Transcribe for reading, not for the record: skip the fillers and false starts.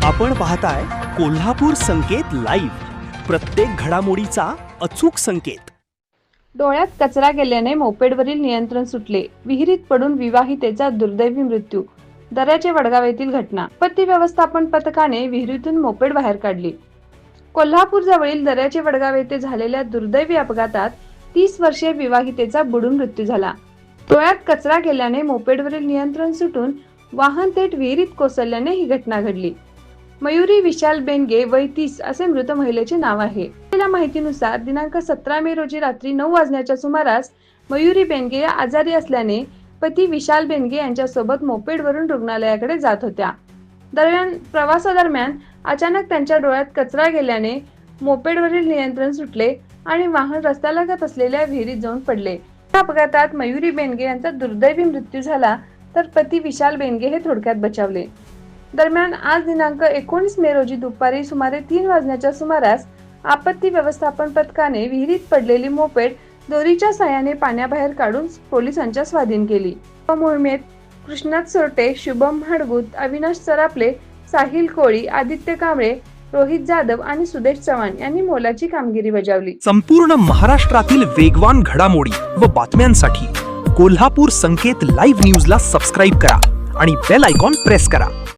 आपण पाहताय कोल्हापूर संकेत लाईव्ह, प्रत्येक घडामोडीचा अचूक संकेत। डोळ्यात कचरा गेल्याने मोपेडवरील नियंत्रण सुटले, विहिरीत पडून विवाहितेचा दुर्दैवी मृत्यू। दर्याचे वडगाव येथील घटना। आपत्ती व्यवस्थापन पथकाने विहिरीतून मोपेड बाहेर काढली। कोल्हापूर जवळील दर्याचे वडगाव येथे झालेल्या दुर्दैवी अपघातात 30 वर्षीय विवाहितेचा बुडून मृत्यू झाला। डोळ्यात कचरा गेल्याने मोपेडवरील नियंत्रण सुटून वाहन थेट विहिरीत कोसळल्याने ही घटना घडली। मयुरी विशाल बेनगे वय 30 असे मृत महिलेचे नाव आहे। मिळालेल्या माहितीनुसार दिनांक 17 मे रोजी रात्री 9 वाजण्याच्या सुमारास मयुरी बेनगे या आजारी असल्याने पती विशाल बेनगे यांच्यासोबत मोपेडवरून रुग्णालयाकडे जात होत्या। दरम्यान प्रवासादरम्यान अचानक त्यांच्या डोळ्यात कचरा गेल्याने मोपेडवरील नियंत्रण सुटले आणि वाहन रस्त्यालगत असलेल्या विहिरीत जाऊन पडले। या अपघातात मयुरी बेनगे यांचा दुर्दैवी मृत्यू झाला, तर पती विशाल बेनगे हे थोडक्यात बचावले। दरम्यान आज दिनांक 19 मे रोजी दुपारी सुमारे 3 वाजण्याच्या सुमारास आपत्ती व्यवस्थापन पथकाने विहिरीत पडलेली मोपेड दोरीच्या साहाय्याने पाण्याबाहेर काढून पोलिसांच्या स्वाधीन केली। या मोहिमेत कृष्णात सोरटे, शुभम हाडगुत, अविनाश सरापले, साहिल कोळी, आदित्य कांबळे, रोहित जाधव आणि सुदेश चव्हाण यांनी मोलाची कामगिरी बजावली। संपूर्ण महाराष्ट्रातील वेगवान घडामोडी व बातम्यांसाठी कोल्हापूर संकेत लाईव्ह न्यूजला सबस्क्राईब करा आणि बेल आयकॉन प्रेस करा।